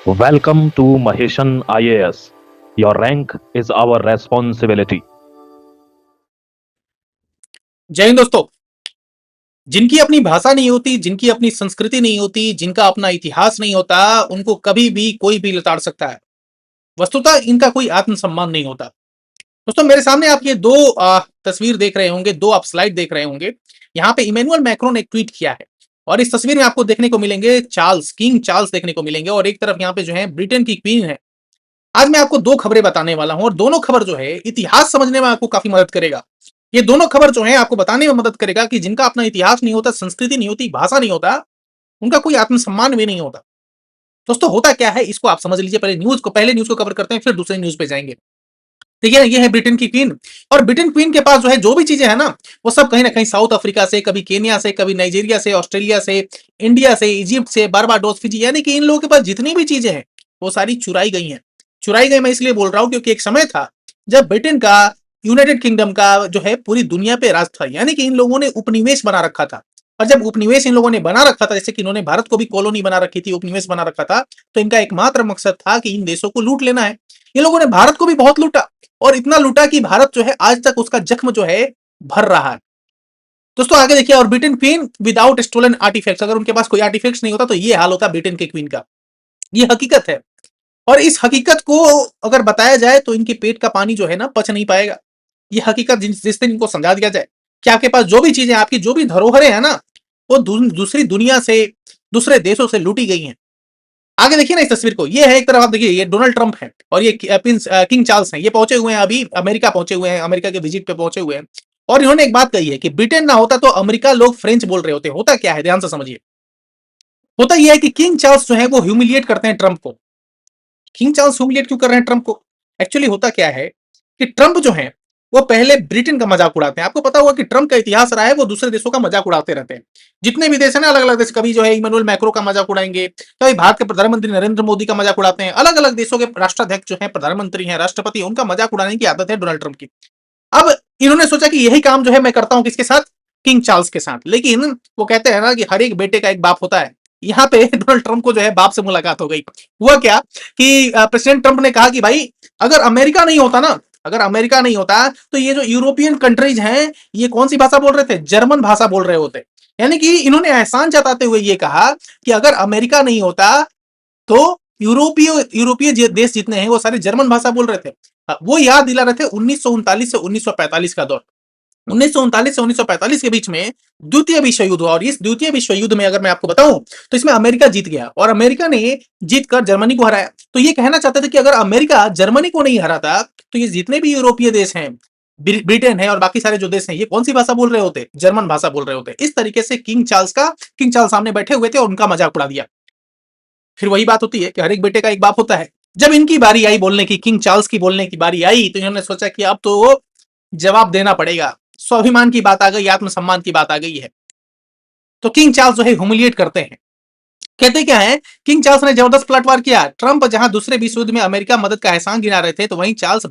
Welcome to Maheshan IAS. Your rank is our responsibility. जय हिंद दोस्तों। जिनकी अपनी भाषा नहीं होती, जिनकी अपनी संस्कृति नहीं होती, जिनका अपना इतिहास नहीं होता, उनको कभी भी कोई भी लताड़ सकता है। वस्तुतः इनका कोई आत्मसम्मान नहीं होता। दोस्तों, मेरे सामने आप ये दो तस्वीर देख रहे होंगे, दो आप स्लाइड देख रहे होंगे। यहाँ पे इमैनुअल मैक्रोन ने एक ट्वीट किया है और इस तस्वीर में आपको देखने को मिलेंगे चार्ल्स, किंग चार्ल्स देखने को मिलेंगे और एक तरफ यहाँ पे जो है ब्रिटेन की क्वीन है। आज मैं आपको दो खबरें बताने वाला हूं और दोनों खबर जो है इतिहास समझने में आपको काफी मदद करेगा। ये दोनों खबर जो है आपको बताने में मदद करेगा कि जिनका अपना इतिहास नहीं होता, संस्कृति नहीं होती, भाषा नहीं होता, उनका कोई आत्मसम्मान भी नहीं होता। दोस्तों, होता क्या है इसको आप समझ लीजिए। पहले न्यूज को कवर करते हैं, फिर दूसरे न्यूज पे जाएंगे। देखिए, ये है ब्रिटेन की क्वीन और ब्रिटेन क्वीन के पास जो है जो भी चीजें है ना, वो सब कहीं ना कहीं साउथ अफ्रीका से, कभी केनिया से, कभी नाइजीरिया से, ऑस्ट्रेलिया से, इंडिया से, इजिप्ट से, बारबाडोस, फिजी, यानी कि इन लोगों के पास जितनी भी चीजें हैं वो सारी चुराई गई हैं। चुराई गई मैं इसलिए बोल रहा हूं क्योंकि एक समय था जब ब्रिटेन का, यूनाइटेड किंगडम का जो है पूरी दुनिया पे राज था, यानी कि इन लोगों ने उपनिवेश बना रखा था। और जब उपनिवेश इन लोगों ने बना रखा था, जैसे कि इन्होंने भारत को भी कॉलोनी बना रखी थी, उपनिवेश बना रखा था, तो इनका एकमात्र मकसद था कि इन देशों को लूट लेना है। इन लोगों ने भारत को भी बहुत लूटा और इतना लूटा कि भारत जो है आज तक उसका जख्म जो है भर रहा है। दोस्तों, आगे देखिए, और Britain queen without stolen artifacts, अगर उनके पास कोई आर्टिफैक्ट्स नहीं होता तो ये हाल होता ब्रिटेन के क्वीन का। ये हकीकत है और इस हकीकत को अगर बताया जाए तो इनके पेट का पानी जो है ना पच नहीं पाएगा। ये हकीकत जिस दिन इनको समझा दिया जाए कि आपके पास जो भी चीजें, आपकी जो भी धरोहरें हैं ना, वो दूसरी दुनिया से, दूसरे देशों से लूटी गई हैं। आगे देखिए ना इस तस्वीर को, ये है एक तरफ, आप देखिए ये डोनाल्ड ट्रंप है और ये किंग चार्ल्स हैं। ये पहुंचे हुए हैं, अभी अमेरिका पहुंचे हुए हैं, अमेरिका के विजिट पे पहुंचे हुए हैं। और इन्होंने एक बात कही है कि ब्रिटेन ना होता तो अमेरिका लोग फ्रेंच बोल रहे होते। होता क्या है, ध्यान से समझिए। होता यह है कि किंग चार्ल्स जो है वो ह्यूमिलिएट करते हैं ट्रंप को। किंग चार्ल्स ह्यूमिलिएट क्यों कर रहे हैं ट्रंप को? एक्चुअली होता क्या है कि ट्रंप जो है वो पहले ब्रिटेन का मजाक उड़ाते हैं। आपको पता होगा कि ट्रंप का इतिहास रहा है, वो दूसरे देशों का मजाक उड़ाते रहते हैं। जितने भी देश है ना, अलग अलग देश, कभी जो है इमैनुअल मैक्रो का मजाक उड़ाएंगे, कभी भारत के प्रधानमंत्री नरेंद्र मोदी का मजाक उड़ाते हैं। अलग अलग देशों के राष्ट्राध्यक्ष जो है, प्रधानमंत्री हैं, राष्ट्रपति, उनका मजाक उड़ाने की आदत है डोनाल्ड ट्रंप की। अब इन्होंने सोचा कि यही काम जो है मैं करता हूं किसके साथ, किंग चार्ल्स के साथ। लेकिन वो कहते हैं ना कि हर एक बेटे का एक बाप होता है। यहाँ पे डोनाल्ड ट्रंप को जो है बाप से मुलाकात हो गई। हुआ क्या कि प्रेसिडेंट ट्रंप ने कहा कि भाई, अगर अमेरिका नहीं होता ना, अगर अमेरिका नहीं होता तो ये जो यूरोपियन कंट्रीज हैं, ये कौन सी भाषा बोल रहे थे, जर्मन भाषा बोल रहे होते। यानी कि इन्होंने एहसान जताते हुए ये कहा कि अगर अमेरिका नहीं होता तो यूरोपीय यूरोपीय देश जितने हैं वो सारे जर्मन भाषा बोल रहे थे। वो याद दिला रहे थे 1939 से 1945 का दौर। 1939 से 1945 के बीच में द्वितीय विश्व युद्ध हुआ और इस द्वितीय विश्व युद्ध में अगर मैं आपको बताऊं तो इसमें अमेरिका जीत गया और अमेरिका ने जीतकर जर्मनी को हराया। तो ये कहना चाहते थे कि अगर अमेरिका जर्मनी को नहीं हराता तो ये जितने भी यूरोपीय देश हैं, ब्रिटेन है और बाकी सारे जो देश हैं, ये कौन सी भाषा बोल रहे होते, जर्मन भाषा बोल रहे होते। इस तरीके से किंग चार्ल्स सामने बैठे हुए थे और उनका मजाक उड़ा दिया। फिर वही बात होती है कि हर एक बेटे का एक बाप होता है। जब इनकी बारी आई बोलने की, किंग चार्ल्स की बोलने की बारी आई, तो इन्होंने सोचा कि अब तो जवाब देना पड़ेगा। स्वाभिमान की बात आ गई, आत्मसम्मान की बात आ गई है। तो किंग चार्ल्स जो है ह्यूमिलिएट करते हैं। कहते क्या है, किंग चार्ल्स ने जबरदस्त पलटवार किया। ट्रंप जहां दूसरे विश्व युद्ध में अमेरिका मदद का एहसान गिना रहे थे, तो वहीं चार्ल्स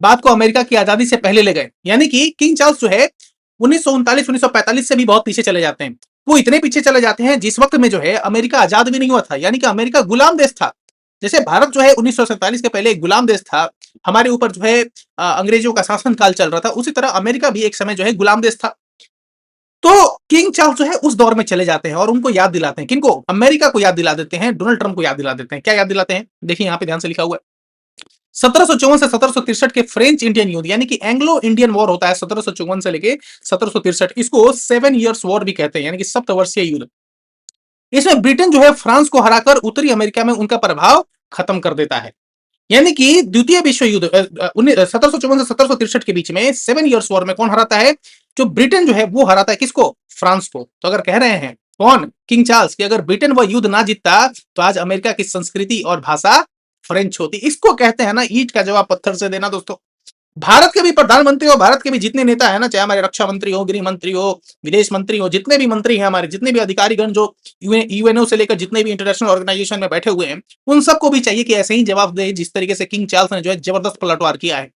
बात को अमेरिका की आजादी से पहले ले गए। यानी कि किंग चार्ल्स जो है 1939-1945 से भी बहुत पीछे चले जाते हैं। वो इतने पीछे चले जाते हैं जिस वक्त में जो है अमेरिका आजाद भी नहीं हुआ था, यानी कि अमेरिका गुलाम देश था। जैसे भारत जो है 1947 के पहले एक गुलाम देश था, हमारे ऊपर जो है अंग्रेजों का शासन काल चल रहा था, उसी तरह अमेरिका भी एक समय जो है गुलाम देश था। तो किंग चार्ल्स जो है उस दौर में चले जाते हैं और उनको याद दिलाते हैं। किनको? अमेरिका को याद दिला देते हैं, डोनाल्ड ट्रंप को याद दिला देते हैं। क्या याद दिलाते हैं, देखिए यहाँ पे ध्यान से लिखा हुआ है। 1754 से 1763 के फ्रेंच इंडियन युद्ध, यानी कि एंग्लो इंडियन वॉर होता है 1754 से लेके 1763, इसको 7 इयर्स वॉर भी कहते हैं, यानी कि सप्तवर्षीय युद्ध। इसमें ब्रिटेन जो है फ्रांस को हराकर उत्तरी अमेरिका में उनका प्रभाव खत्म कर देता है। यानी कि द्वितीय विश्व युद्ध 1754 से 1763 के बीच में 7 इयर्स वॉर में कौन हराता है? जो ब्रिटेन जो है वो हराता है किसको? फ्रांस को। तो अगर कह रहे हैं कौन, किंग चार्ल्स, कि अगर ब्रिटेन वह युद्ध ना जीतता तो आज अमेरिका की संस्कृति और भाषा फ्रेंच होती। इसको कहते हैं ना ईंट का जवाब पत्थर से देना। दोस्तों, भारत के भी प्रधानमंत्री हो, भारत के भी जितने नेता है ना, चाहे हमारे रक्षा मंत्री हो, गृह मंत्री हो, विदेश मंत्री हो, जितने भी मंत्री हैं हमारे, जितने भी अधिकारीगण जो यूएनओ से लेकर जितने भी इंटरनेशनल ऑर्गेनाइजेशन में बैठे हुए हैं, उन सबको भी चाहिए कि ऐसे ही जवाब दे जिस तरीके से किंग चार्ल्स ने जो है जबरदस्त पलटवार किया है।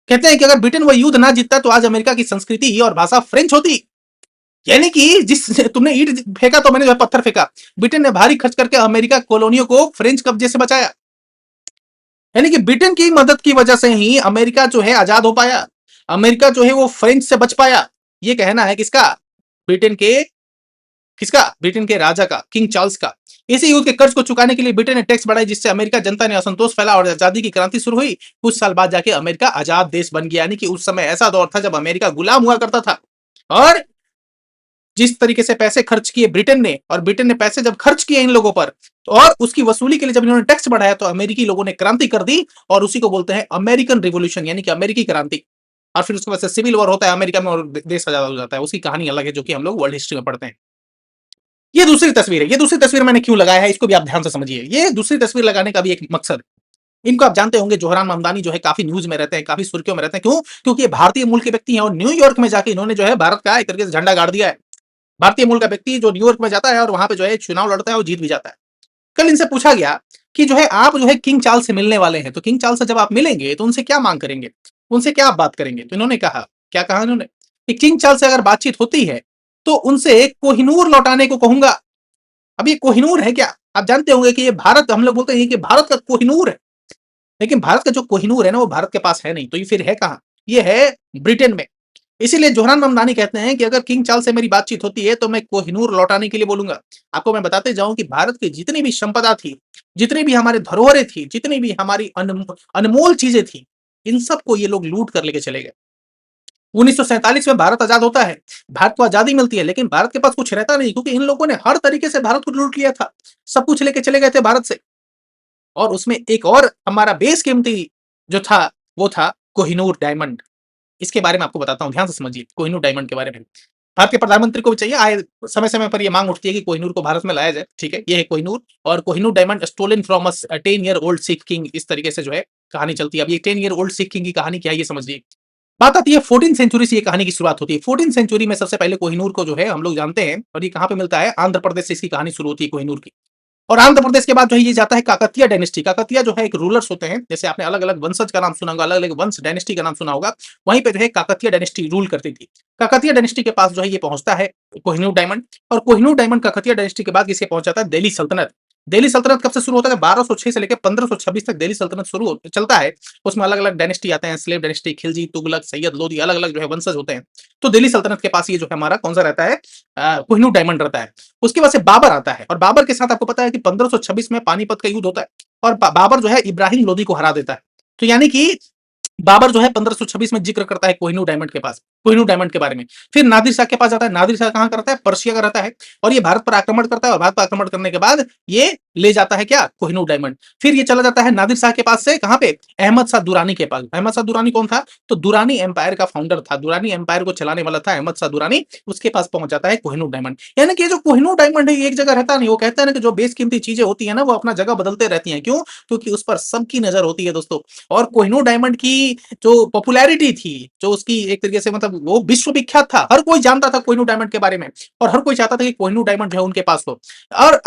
कहते हैं कि अगर ब्रिटेन वह युद्ध ना जीतता तो आज अमेरिका की संस्कृति और भाषा फ्रेंच होती। यानी कि जिस तुमने ईंट फेंका तो मैंने जो है पत्थर फेंका। ब्रिटेन ने भारी खर्च करके अमेरिका कॉलोनियों को फ्रेंच कब्जे से बचाया। यानी कि ब्रिटेन की मदद की वजह से ही अमेरिका जो है आजाद हो पाया, अमेरिका जो है वो फ्रेंच से बच पाया। ये कहना है किसका? ब्रिटेन के, किसका? ब्रिटेन के राजा का, किंग चार्ल्स का। इसी युद्ध के कर्ज को चुकाने के लिए ब्रिटेन ने टैक्स बढ़ाई, जिससे अमेरिका जनता ने असंतोष फैला और आजादी की क्रांति शुरू हुई। कुछ साल बाद जाके अमेरिका आजाद देश बन गया। यानी कि उस समय ऐसा दौर था जब अमेरिका गुलाम हुआ करता था। और जिस तरीके से पैसे खर्च किए ब्रिटेन ने, और ब्रिटेन ने पैसे जब खर्च किए इन लोगों पर, तो और उसकी वसूली के लिए जब इन्होंने टैक्स बढ़ाया तो अमेरिकी लोगों ने क्रांति कर दी, और उसी को बोलते हैं अमेरिकन रिवोल्यूशन, यानी कि अमेरिकी क्रांति। और फिर उसके बाद से सिविल वॉर होता है अमेरिका में और देश आजाद हो जाता है। उसकी कहानी अलग है जो कि हम लोग वर्ल्ड हिस्ट्री में पढ़ते हैं। ये दूसरी तस्वीर है। ये दूसरी तस्वीर मैंने क्यों लगाया है इसको भी आप ध्यान से समझिए। ये दूसरी तस्वीर लगाने का भी एक मकसद है। इनको आप जानते होंगे, जोहरान ममदानी जो है काफी न्यूज में रहते हैं, काफी सुर्खियों में रहते हैं। क्यों? क्योंकि ये भारतीय मूल के व्यक्ति हैं और न्यूयॉर्क में जाके इन्होंने जो है भारत का एक तरीके से झंडा गाड़ दिया है। भारतीय मूल का व्यक्ति जो न्यूयॉर्क में जाता है और वहां पे जो है चुनाव लड़ता है और जीत भी जाता है। कल इनसे पूछा गया कि जो है आप जो है किंग चार्ल्स से मिलने वाले हैं, तो किंग चार्ल्स से जब आप मिलेंगे तो उनसे क्या मांग करेंगे, उनसे क्या आप बात करेंगे? तो इन्होंने कहा, क्या कहा इन्होंने, कि किंग चार्ल्स से अगर बातचीत होती है तो उनसे कोहिनूर लौटाने को कहूंगा। अब ये कोहिनूर है क्या? आप जानते होंगे कि ये भारत, हम लोग बोलते हैं कि भारत का कोहिनूर है, लेकिन भारत का जो कोहिनूर है ना वो भारत के पास है नहीं। तो ये फिर है कहां? ये है ब्रिटेन में। इसीलिए जोहरान ममदानी कहते हैं कि अगर किंग चार्ल्स से मेरी बातचीत होती है तो मैं कोहिनूर लौटाने के लिए बोलूंगा। आपको मैं बताते जाऊं कि भारत की जितनी भी संपदा थी, जितनी भी हमारे धरोहरें थी, जितनी भी हमारी अनमोल चीजें थी, इन सबको ये लोग लूट कर लेके चले गए। 1947 में भारत आजाद होता है, भारत को आजादी मिलती है, लेकिन भारत के पास कुछ रहता नहीं, क्योंकि इन लोगों ने हर तरीके से भारत को लूट लिया था। सब कुछ लेके चले गए थे भारत से। और उसमें एक और हमारा बेस कीमती जो था वो था कोहिनूर डायमंड। इसके बारे में आपको बताता हूं, ध्यान से समझिए कोहिनूर डायमंड के बारे में। भारत के प्रधानमंत्री को भी चाहिए, आए समय समय पर ये मांग उठती है कि कोहिनूर को भारत में लाया जाए। ठीक है, ये है कोहिनूर। और Kohinoor diamond stolen from a 10 year old Sikh king, इस तरीके से जो है कहानी चलती है। अब ये 10 ईयर ओल्ड सिख किंग की कहानी क्या है ये समझिए। बात आती है 14 सेंचुरी से ये कहानी की शुरुआत होती है। 14 सेंचुरी में सबसे पहले कोहिनूर को जो है हम लोग जानते हैं, और ये कहां पे मिलता है? आंध्र प्रदेश से इसकी कहानी शुरू होती है कोहिनूर की। और आंध्र प्रदेश के बाद जो है ये जाता है काकतीय डायनेस्टी। काकतीय जो है एक रूलर्स होते हैं, जैसे आपने अलग अलग वंशज का नाम सुना होगा, अलग अलग वंश डायनेस्टी का नाम सुना होगा। वहीं पे जो है काकतीय डायनेस्टी रूल करती थी। काकतीय डायनेस्टी के पास जो है ये पहुंचता है कोहिनूर डायमंड। और कोहिनूर डायमंड काकतीय डायनेस्टी के बाद किसके पहुंच जाता है? दिल्ली सल्तनत। दिल्ली सल्तनत कब से शुरू होता है? 1206 से लेकर 1526 तक दिल्ली सल्तनत चलता है। उसमें अलग अलग डायनेस्टी आते हैं, स्लेव डायनेस्टी, खिलजी, तुगलक, सैयद, लोधी, अलग अलग जो है वंशज होते हैं। तो दिल्ली सल्तनत के पास ये जो है हमारा कौन सा रहता है? कोहिनूर डायमंड रहता है। उसके बाद से बाबर आता है, और बाबर के साथ आपको पता है कि 1526 में पानीपत का युद्ध होता है, और बाबर जो है इब्राहिम लोदी को हरा देता है। तो यानी कि बाबर जो है 1526 में जिक्र करता है कोहिनूर डायमंड के पास, कोहिनूर डायमंड के बारे में। फिर नादिर शाह के पास जाता है। नादिर शाह कहां करता है? पर्शिया का रहता है। और ये भारत पर आक्रमण करता है, और भारत पर आक्रमण करने के बाद ये ले जाता है क्या? कोहिनूर डायमंड। फिर ये चला जाता है नादिर शाह के पास से कहां पे? अहमद शाह दुरानी के पास। अहमद शाह दुरानी कौन था? तो दुरानी एम्पायर का फाउंडर था, दुरानी एम्पायर को चलाने वाला था अहमद शाह दुरानी। उसके पास पहुंच जाता है कोहिनूर डायमंड। यानी कि जो कोहिनूर डायमंड है एक जगह रहता नहीं। वो कहता है ना कि जो बेसकीमती चीजें होती है ना वो अपना जगह बदलते रहती हैं। क्यों? क्योंकि उस पर सबकी नजर होती है दोस्तों। और कोहिनूर डायमंड की जो पॉपुलैरिटी थी, जो उसकी एक तरीके से मतलब वो विश्व विख्यात था, हर कोई जानता था कोहिनूर डायमंड के बारे में, और हर कोई चाहता था कि कोहिनूर डायमंड जो है उनके पास हो। और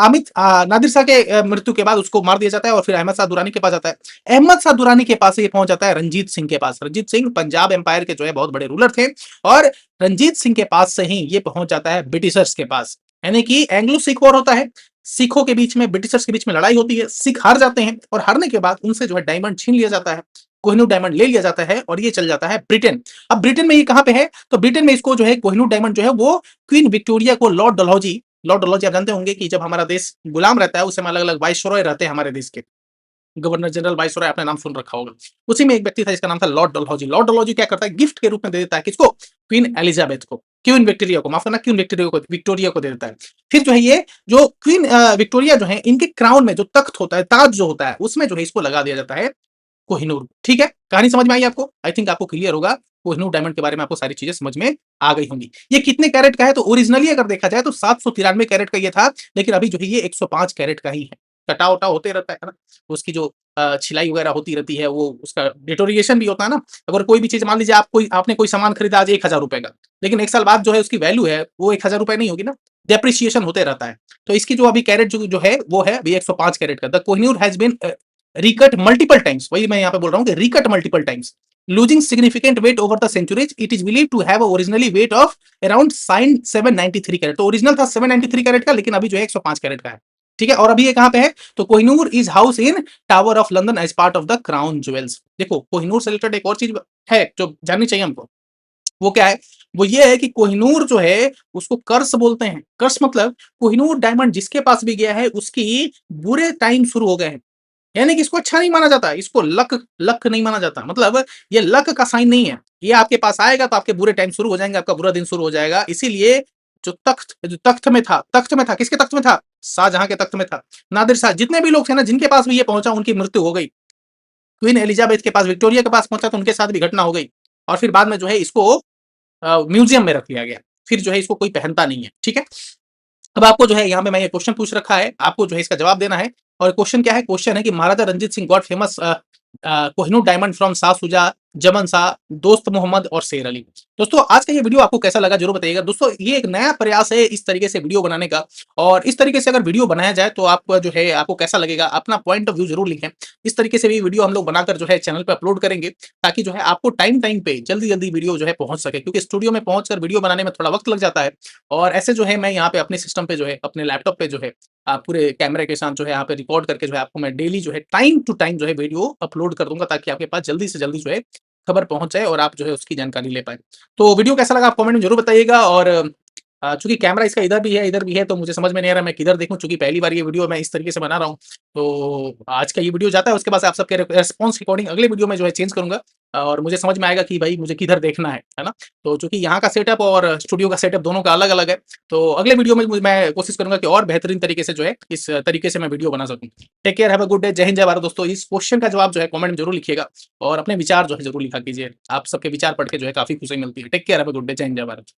नादिर शाह के मृत्यु के बाद उसको मार दिया जाता है, और फिर अहमद शाह दुरानी के पास जाता है। अहमद शाह दुरानी के पास ये पहुंच जाता है रंजीत सिंह के पास। रंजीत सिंह पंजाब एम्पायर के जो है बहुत बड़े रूलर थे, और रंजीत सिंह के पास से ही ये पहुंच जाता है ब्रिटिशर्स के पास। यानी कि एंग्लो सिख वॉर होता है, सिखों के बीच में, ब्रिटिशर्स के बीच में लड़ाई होती है, सिख हार जाते हैं, और हारने के बाद उनसे जो है डायमंड छीन लिया जाता है, कोहिनूर डायमंड ले लिया जाता है, और ये चल जाता है ब्रिटेन। अब ब्रिटेन में ये कहां पे है? तो ब्रिटेन में इसको जो है कोहिनूर डायमंड जो है वो क्वीन विक्टोरिया को लॉर्ड डलहौजी आप जानते होंगे कि जब हमारा देश गुलाम रहता है उस समय अलग अलग वाइसरॉय रहते हैं हमारे देश के, गवर्नर जनरल वाइसरॉय, आपने नाम सुन रखा होगा। उसी में एक व्यक्ति था जिसका नाम था लॉर्ड डलहौजी। लॉर्ड डलहौजी क्या करता है? गिफ्ट के रूप में दे देता है किसको? क्वीन एलिजाबेथ को, क्वीन विक्टोरिया को, माफ करना, क्वीन विक्टोरिया को दे देता है। फिर जो है ये जो क्वीन विक्टोरिया जो है इनके क्राउन में जो तख्त होता है, ताज जो होता है, उसमें जो है इसको लगा दिया जाता है कोहिनूर। ठीक है, कहानी समझ में आई आपको? आई थिंक आपको क्लियर होगा, कोहिनूर डायमंड के बारे में आपको सारी चीजें समझ में आ गई होंगी। ये कितने कैरेट का है? तो ओरिजिनली अगर देखा जाए तो 793 कैरेट का ये था, लेकिन अभी जो है ये 105 कैरेट का ही है। कटा उटा होते रहता है ना, उसकी जो छिलाई वगैरह होती रहती है, वो उसका डिटोरिएशन भी होता है ना। अगर कोई भी चीज, मान लीजिए आपने कोई सामान खरीदा आज 1000 रुपए का, लेकिन एक साल बाद जो है उसकी वैल्यू है वो 1000 रुपए नहीं होगी ना, डेप्रिसिएशन होते रहता है। तो इसकी जो अभी कैरेट जो है वो है अभी 105 कैरेट का। The Kohinoor has been recut multiple times, वही मैं यहाँ पे बोल रहा हूँ कि recut multiple times. losing significant weight over the centuries. It is believed to have a originally weight of around 793 carat. तो ओरिजिनल था 793 कैरेट का, लेकिन अभी जो है 105 कैरेट का है। ठीक है, और अभी ये कहाँ पे है? तो Kohinoor is house in tower of London as part of the crown jewels. देखो, कोहिनूर से रिलेटेड एक और चीज है जो जाननी चाहिए हमको। वो क्या है? वो ये है कि कोहिनूर जो है उसको कर्स बोलते हैं। कर्स मतलब कोहिनूर डायमंड जिसके पास भी गया है उसकी बुरे टाइम शुरू हो गए हैं, यानी कि इसको अच्छा नहीं माना जाता, इसको लक लक नहीं माना जाता। मतलब ये लक का साइन नहीं है, ये आपके पास आएगा तो आपके बुरे टाइम शुरू हो जाएंगे, आपका बुरा दिन शुरू हो जाएगा। इसीलिए जो तख्त में था, किसके तख्त में था? शाहजहां के तख्त में था। नादिर शाह, जितने भी लोग थे ना जिनके पास भी ये पहुंचा उनकी मृत्यु हो गई। क्वीन एलिजाबेथ के पास, विक्टोरिया के पास पहुंचा तो उनके साथ भी घटना हो गई, और फिर बाद में जो है इसको म्यूजियम में रख लिया गया, फिर जो है इसको कोई पहनता नहीं है। ठीक है, अब आपको जो है यहाँ पे मैं ये क्वेश्चन पूछ रखा है, आपको जो है इसका जवाब देना है। और क्वेश्चन क्या है? क्वेश्चन है कि Maharaja Ranjit Singh got famous Kohinoor diamond from Shah Shuja, Zaman Shah, दोस्त मोहम्मद और शेर अली। दोस्तों, आज का ये वीडियो आपको कैसा लगा जरूर बताइएगा। दोस्तों, ये एक नया प्रयास है इस तरीके से वीडियो बनाने का, और इस तरीके से अगर वीडियो बनाया जाए तो आपको जो है आपको कैसा लगेगा, अपना पॉइंट ऑफ व्यू जरूर लिखें। इस तरीके से भी वीडियो हम लोग बनाकर जो है चैनल पर अपलोड करेंगे, ताकि जो है आपको टाइम टाइम पे जल्दी जल्दी वीडियो जो है पहुंच सके, क्योंकि स्टूडियो में पहुंचकर वीडियो बनाने में थोड़ा वक्त लग जाता है। और ऐसे जो है मैं यहाँ पे अपने सिस्टम पे जो है अपने लैपटॉप पे जो है पूरे कैमरे के साथ जो है यहाँ पे रिकॉर्ड करके जो है आपको मैं डेली जो है टाइम टू टाइम जो है वीडियो अपलोड कर दूंगा, ताकि आपके पास जल्दी से जल्दी जो है खबर पहुंच जाए और आप जो है उसकी जानकारी ले पाए। तो वीडियो कैसा लगा आप कमेंट में जरूर बताइएगा। और चूंकि कैमरा इसका इधर भी है तो मुझे समझ में नहीं आ रहा मैं किधर देखूं, चूंकि पहली बार ये वीडियो मैं इस तरीके से बना रहा हूं। तो आज का ये वीडियो जाता है, उसके बाद आप सबके रेस्पॉन्स अकॉर्डिंग अगले वीडियो में जो है चेंज करूंगा, और मुझे समझ में आएगा कि भाई मुझे किधर देखना है ना। तो चूंकि यहाँ का सेटअप और स्टूडियो का सेटअप दोनों का अलग अलग है, तो अगले वीडियो में मैं कोशिश करूंगा कि और बेहतरीन तरीके से जो है इस तरीके से मैं वीडियो बना सकूं। Take care, have a good day, Jai Hind जय भारत। दोस्तों, इस क्वेश्चन का जवाब जो है कमेंट में जरूर लिखिएगा, और अपने विचार जो है जरूर लिखा कीजिए। आप सबके विचार पढ़ के जो है काफी खुशी मिलती है। Take care, have a good day, Jai Hind जय भारत।